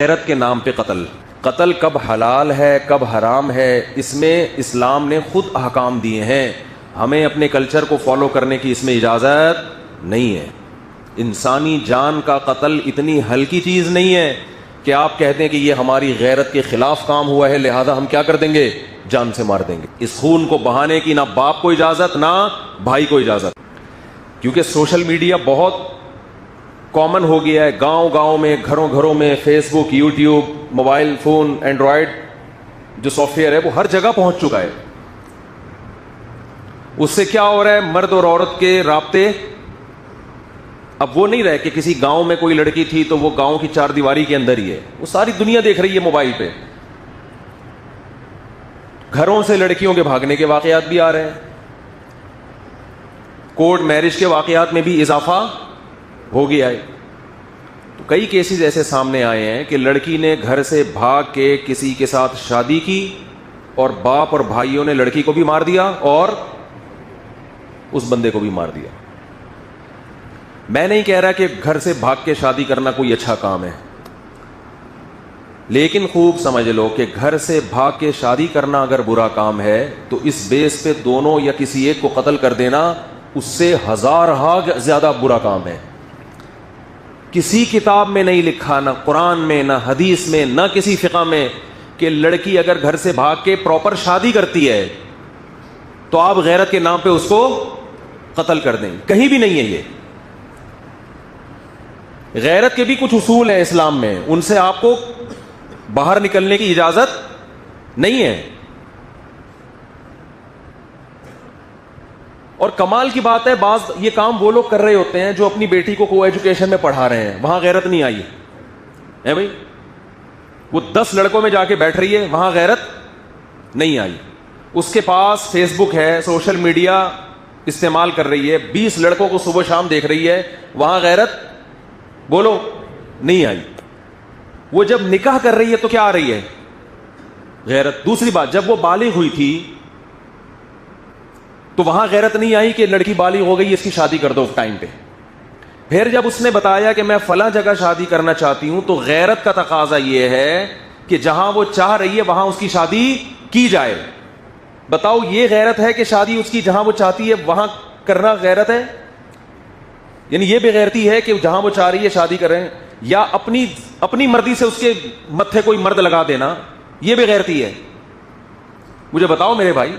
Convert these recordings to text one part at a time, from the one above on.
غیرت کے نام پہ قتل کب حلال ہے کب حرام ہے، اس میں اسلام نے خود احکام دیے ہیں. ہمیں اپنے کلچر کو فالو کرنے کی اس میں اجازت نہیں ہے. انسانی جان کا قتل اتنی ہلکی چیز نہیں ہے کہ آپ کہتے ہیں کہ یہ ہماری غیرت کے خلاف کام ہوا ہے لہذا ہم کیا کر دیں گے، جان سے مار دیں گے. اس خون کو بہانے کی نہ باپ کو اجازت نہ بھائی کو اجازت، کیونکہ سوشل میڈیا بہت کامن ہو گیا ہے. گاؤں گاؤں میں، گھروں گھروں میں فیس بک، یوٹیوب، موبائل فون، اینڈرائڈ جو سافٹ ویئر ہے وہ ہر جگہ پہنچ چکا ہے. اس سے کیا ہو رہا ہے، مرد اور عورت کے رابطے اب وہ نہیں رہے کہ کسی گاؤں میں کوئی لڑکی تھی تو وہ گاؤں کی چار دیواری کے اندر ہی ہے، وہ ساری دنیا دیکھ رہی ہے موبائل پہ. گھروں سے لڑکیوں کے بھاگنے کے واقعات بھی آ رہے ہیں. کورٹ میرج کے واقعات میں بھی اضافہ ہو گیا ہے. تو کئی کیسز ایسے سامنے آئے ہیں کہ لڑکی نے گھر سے بھاگ کے کسی کے ساتھ شادی کی اور باپ اور بھائیوں نے لڑکی کو بھی مار دیا اور اس بندے کو بھی مار دیا. میں نہیں کہہ رہا کہ گھر سے بھاگ کے شادی کرنا کوئی اچھا کام ہے، لیکن خوب سمجھ لو کہ گھر سے بھاگ کے شادی کرنا اگر برا کام ہے تو اس بیس پہ دونوں یا کسی ایک کو قتل کر دینا اس سے ہزارہا زیادہ برا کام ہے. کسی کتاب میں نہیں لکھا، نہ قرآن میں، نہ حدیث میں، نہ کسی فقہ میں، کہ لڑکی اگر گھر سے بھاگ کے پراپر شادی کرتی ہے تو آپ غیرت کے نام پہ اس کو قتل کر دیں. کہیں بھی نہیں ہے یہ. غیرت کے بھی کچھ اصول ہیں اسلام میں، ان سے آپ کو باہر نکلنے کی اجازت نہیں ہے. اور کمال کی بات ہے، بعض یہ کام وہ لوگ کر رہے ہوتے ہیں جو اپنی بیٹی کو ایجوکیشن میں پڑھا رہے ہیں، وہاں غیرت نہیں آئی ہے بھائی. وہ 10 لڑکوں میں جا کے بیٹھ رہی ہے، وہاں غیرت نہیں آئی. اس کے پاس فیس بک ہے، سوشل میڈیا استعمال کر رہی ہے، 20 لڑکوں کو صبح شام دیکھ رہی ہے، وہاں غیرت بولو نہیں آئی. وہ جب نکاح کر رہی ہے تو کیا آ رہی ہے، غیرت. دوسری بات، جب وہ بالغ ہوئی تھی تو وہاں غیرت نہیں آئی کہ لڑکی بالغ ہو گئی اس کی شادی کر دو ٹائم پہ. پھر جب اس نے بتایا کہ میں فلاں جگہ شادی کرنا چاہتی ہوں تو غیرت کا تقاضا یہ ہے کہ جہاں وہ چاہ رہی ہے وہاں اس کی شادی کی جائے. بتاؤ یہ غیرت ہے کہ شادی اس کی جہاں وہ چاہتی ہے وہاں کرنا غیرت ہے؟ یعنی یہ بے غیرتی ہے کہ جہاں وہ چاہ رہی ہے شادی کریں، یا اپنی مرضی سے اس کے متھے کوئی مرد لگا دینا، یہ بے غیرتی ہے؟ مجھے بتاؤ میرے بھائی.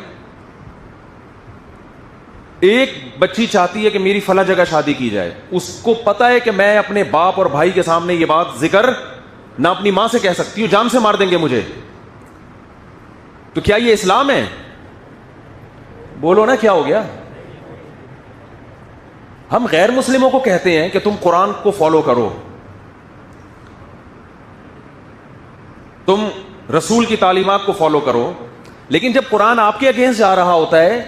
ایک بچی چاہتی ہے کہ میری فلاں جگہ شادی کی جائے، اس کو پتا ہے کہ میں اپنے باپ اور بھائی کے سامنے یہ بات ذکر نہ اپنی ماں سے کہہ سکتی ہوں، جان سے مار دیں گے مجھے. تو کیا یہ اسلام ہے؟ بولو نا، کیا ہو گیا؟ ہم غیر مسلموں کو کہتے ہیں کہ تم قرآن کو فالو کرو، تم رسول کی تعلیمات کو فالو کرو، لیکن جب قرآن آپ کے اگینسٹ جا رہا ہوتا ہے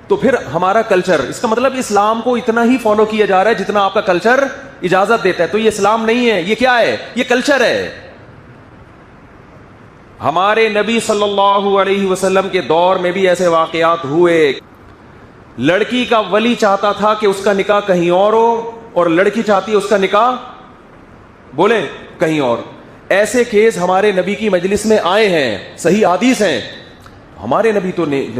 تو پھر ہمارا کلچر، اس کا مطلب اسلام کو اتنا ہی فالو کیا جا رہا ہے جتنا آپ کا کلچر اجازت دیتا ہے. تو یہ اسلام نہیں ہے، یہ کیا ہے؟ یہ کلچر ہے. ہمارے نبی صلی اللہ علیہ وسلم کے دور میں بھی ایسے واقعات ہوئے. لڑکی کا ولی چاہتا تھا کہ اس کا نکاح کہیں اور ہو اور لڑکی چاہتی ہے اس کا نکاح بولے کہیں اور. ایسے کیس ہمارے نبی کی مجلس میں آئے ہیں، صحیح حدیث ہیں. ہمارے نبی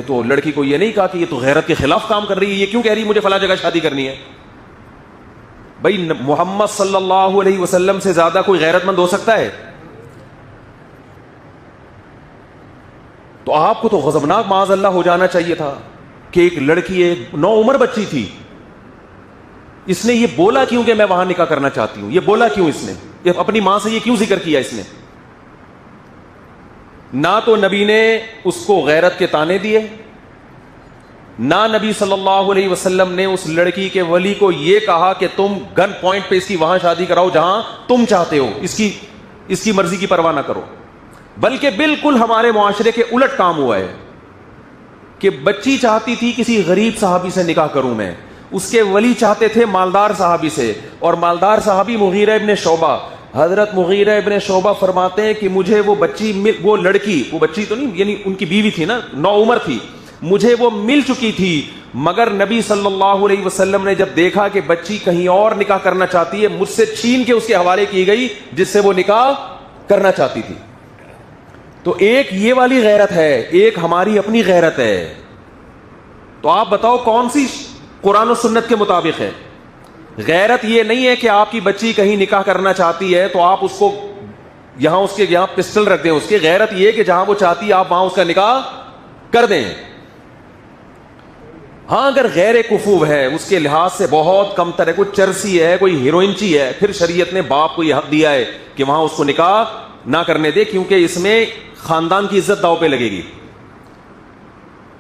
تو لڑکی کو یہ نہیں کہا کہ یہ تو غیرت کے خلاف کام کر رہی ہے، یہ کیوں کہہ رہی ہے مجھے فلاں جگہ شادی کرنی ہے. بھائی محمد صلی اللہ علیہ وسلم سے زیادہ کوئی غیرت مند ہو سکتا ہے؟ تو آپ کو تو غضبناک معاذ اللہ ہو جانا چاہیے تھا کہ ایک لڑکی، ایک نوعمر بچی تھی، اس نے یہ بولا کیوں کہ میں وہاں نکاح کرنا چاہتی ہوں؟ یہ بولا کیوں؟ اس نے اپنی ماں سے یہ کیوں ذکر کیا؟ اس نے نہ تو نبی نے اس کو غیرت کے تانے دیے، نہ نبی صلی اللہ علیہ وسلم نے اس لڑکی کے ولی کو یہ کہا کہ تم گن پوائنٹ پہ اس کی وہاں شادی کراؤ جہاں تم چاہتے ہو، اس کی مرضی کی پرواہ نہ کرو. بلکہ بالکل ہمارے معاشرے کے الٹ کام ہوا ہے کہ بچی چاہتی تھی کسی غریب صحابی سے نکاح کروں میں، اس کے ولی چاہتے تھے مالدار صحابی سے، اور مالدار صحابی مغیرہ ابن شعبہ. حضرت مغیرہ ابن شعبہ فرماتے ہیں کہ مجھے وہ بچی تو نہیں، یعنی ان کی بیوی تھی نا، نوعمر تھی، مجھے وہ مل چکی تھی، مگر نبی صلی اللہ علیہ وسلم نے جب دیکھا کہ بچی کہیں اور نکاح کرنا چاہتی ہے، مجھ سے چھین کے اس کے حوالے کی گئی جس سے وہ نکاح کرنا چاہتی تھی. تو ایک یہ والی غیرت ہے, ایک ہماری اپنی غیرت ہے. تو آپ بتاؤ کون سی قرآن و سنت کے مطابق ہے؟ غیرت یہ نہیں ہے کہ آپ کی بچی کہیں نکاح کرنا چاہتی ہے تو آپ اس کو یہاں پسٹل رکھ دیں اس کے. غیرت یہ کہ جہاں وہ چاہتی ہے آپ وہاں اس کا نکاح کر دیں. ہاں اگر غیر کفو ہے, اس کے لحاظ سے بہت کم تر ہے, کوئی چرسی ہے, کوئی ہیروئنچی ہے, پھر شریعت نے باپ کو یہ حق دیا ہے کہ وہاں اس کو نکاح نہ کرنے دے, کیونکہ اس میں خاندان کی عزت داؤ پہ لگے گی.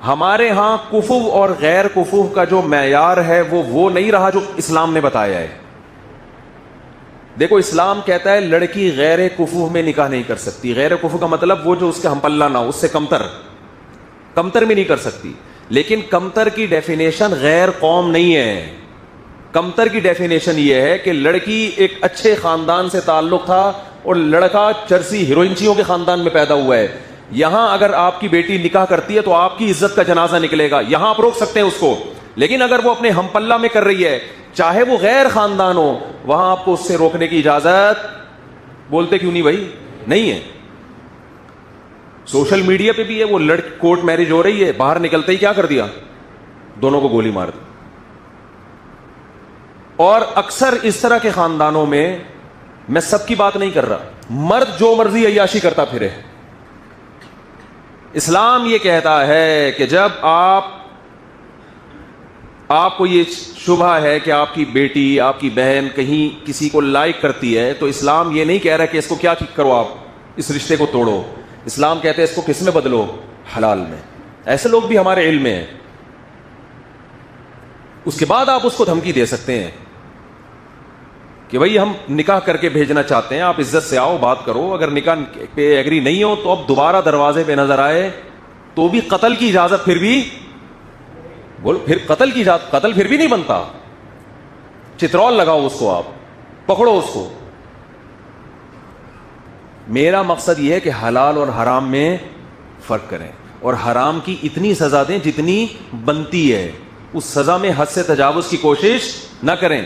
ہمارے ہاں کفو اور غیر کفو کا جو معیار ہے وہ نہیں رہا جو اسلام نے بتایا ہے. دیکھو اسلام کہتا ہے لڑکی غیر کفو میں نکاح نہیں کر سکتی. غیر کفو کا مطلب وہ جو اس کے ہم پلہ نہ ہو, اس سے کمتر میں نہیں کر سکتی. لیکن کمتر کی ڈیفینیشن غیر قوم نہیں ہے. کمتر کی ڈیفینیشن یہ ہے کہ لڑکی ایک اچھے خاندان سے تعلق تھا اور لڑکا چرسی ہیروئنچیوں کے خاندان میں پیدا ہوا ہے. یہاں اگر آپ کی بیٹی نکاح کرتی ہے تو آپ کی عزت کا جنازہ نکلے گا, یہاں آپ روک سکتے ہیں اس کو. لیکن اگر وہ اپنے ہم پلہ میں کر رہی ہے, چاہے وہ غیر خاندان ہو, وہاں آپ کو اس سے روکنے کی اجازت, بولتے کیوں نہیں بھائی, نہیں ہے. سوشل میڈیا پہ بھی ہے, وہ لڑکی کورٹ میرج ہو رہی ہے, باہر نکلتے ہی کیا کر دیا, دونوں کو گولی مار دی. اور اکثر اس طرح کے خاندانوں میں سب کی بات نہیں کر رہا, مرد جو مرضی عیاشی کرتا پھرے. اسلام یہ کہتا ہے کہ جب آپ کو یہ شبہ ہے کہ آپ کی بیٹی, آپ کی بہن کہیں کسی کو لائک کرتی ہے, تو اسلام یہ نہیں کہہ رہا کہ اس کو کیا کرو, آپ اس رشتے کو توڑو. اسلام کہتے ہیں اس کو کس میں بدلو, حلال میں. ایسے لوگ بھی ہمارے علم میں ہیں. اس کے بعد آپ اس کو دھمکی دے سکتے ہیں کہ بھئی ہم نکاح کر کے بھیجنا چاہتے ہیں, آپ عزت سے آؤ, بات کرو. اگر نکاح پہ ایگری نہیں ہو تو اب دوبارہ دروازے پہ نظر آئے تو بھی قتل کی اجازت, پھر بھی پھر قتل کی اجازت, قتل پھر بھی نہیں بنتا. چترول لگاؤ اس کو, آپ پکڑو اس کو. میرا مقصد یہ ہے کہ حلال اور حرام میں فرق کریں, اور حرام کی اتنی سزا دیں جتنی بنتی ہے, اس سزا میں حد سے تجاوز کی کوشش نہ کریں.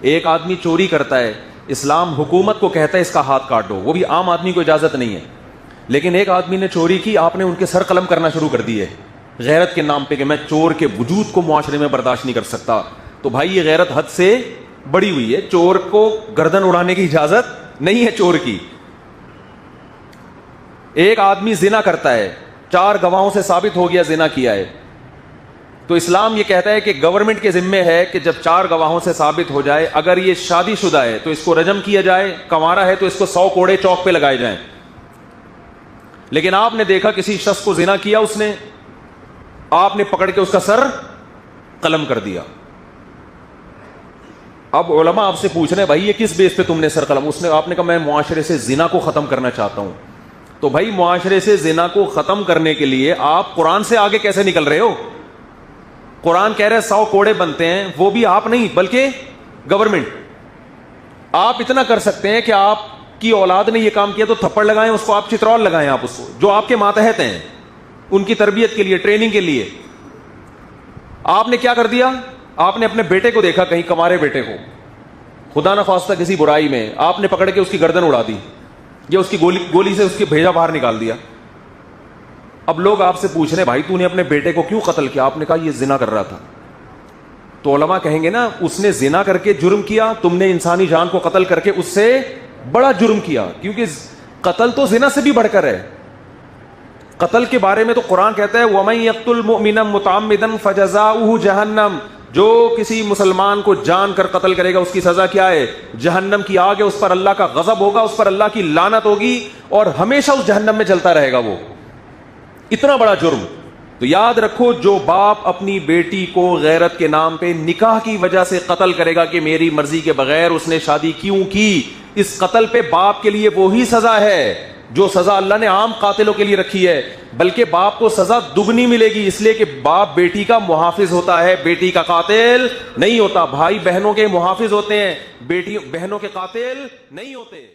ایک آدمی چوری کرتا ہے, اسلام حکومت کو کہتا ہے اس کا ہاتھ کاٹ دو, وہ بھی عام آدمی کو اجازت نہیں ہے. لیکن ایک آدمی نے چوری کی, آپ نے ان کے سر قلم کرنا شروع کر دیے غیرت کے نام پہ کہ میں چور کے وجود کو معاشرے میں برداشت نہیں کر سکتا. تو بھائی یہ غیرت حد سے بڑی ہوئی ہے. چور کو گردن اڑانے کی اجازت نہیں ہے چور کی. ایک آدمی زنا کرتا ہے, 4 گواہوں سے ثابت ہو گیا زنا کیا ہے, تو اسلام یہ کہتا ہے کہ گورنمنٹ کے ذمے ہے کہ جب 4 گواہوں سے ثابت ہو جائے, اگر یہ شادی شدہ ہے تو اس کو رجم کیا جائے, کنوارا ہے تو اس کو 100 کوڑے چوک پہ لگائے جائیں. لیکن آپ نے دیکھا کسی شخص کو زنا کیا, اس نے, آپ نے پکڑ کے اس کا سر قلم کر دیا. اب علماء آپ سے پوچھ رہے ہیں بھائی یہ کس بیس پہ تم نے سر قلم, آپ نے کہا میں معاشرے سے زنا کو ختم کرنا چاہتا ہوں. تو بھائی معاشرے سے زنا کو ختم کرنے کے لیے آپ قرآن سے آگے کیسے نکل رہے ہو؟ قرآن کہہ رہے 100 کوڑے بنتے ہیں, وہ بھی آپ نہیں بلکہ گورنمنٹ. آپ اتنا کر سکتے ہیں کہ آپ کی اولاد نے یہ کام کیا تو تھپڑ لگائیں اس کو, آپ چترول لگائیں, آپ اس کو جو آپ کے ماتحت ہیں ان کی تربیت کے لیے, ٹریننگ کے لیے. آپ نے کیا کر دیا, آپ نے اپنے بیٹے کو دیکھا کہیں کمارے بیٹے کو, خدا نہ خواستہ کسی برائی میں, آپ نے پکڑ کے اس کی گردن اڑا دی یا اس کی گولی سے اس کی بھیجا باہر نکال دیا. اب لوگ آپ سے پوچھ رہے ہیں بھائی تو نے اپنے بیٹے کو کیوں قتل کیا؟ آپ نے کہا یہ زنا کر رہا تھا. تو علماء کہیں گے نا اس نے زنا کر کے جرم کیا, تم نے انسانی جان کو قتل کر کے اس سے بڑا جرم کیا, کیونکہ قتل تو زنا سے بھی بڑھ کر ہے. قتل کے بارے میں تو قرآن کہتا ہے وَمَن يَقْتُلْ مُؤْمِنًا مُتَعَمِّدًا فَجَزَاؤُهُ جَهَنَّمُ, جو کسی مسلمان کو جان کر قتل کرے گا اس کی سزا کیا ہے؟ جہنم کی آگ ہے, اس پر اللہ کا غضب ہوگا, اس پر اللہ کی لعنت ہوگی اور ہمیشہ اس جہنم میں جلتا رہے گا. وہ اتنا بڑا جرم. تو یاد رکھو جو باپ اپنی بیٹی کو غیرت کے نام پہ نکاح کی وجہ سے قتل کرے گا کہ میری مرضی کے بغیر اس نے شادی کیوں کی, اس قتل پہ باپ کے لیے وہی سزا ہے جو سزا اللہ نے عام قاتلوں کے لیے رکھی ہے, بلکہ باپ کو سزا دگنی ملے گی, اس لیے کہ باپ بیٹی کا محافظ ہوتا ہے, بیٹی کا قاتل نہیں ہوتا. بھائی بہنوں کے محافظ ہوتے ہیں, بیٹی بہنوں کے قاتل نہیں ہوتے.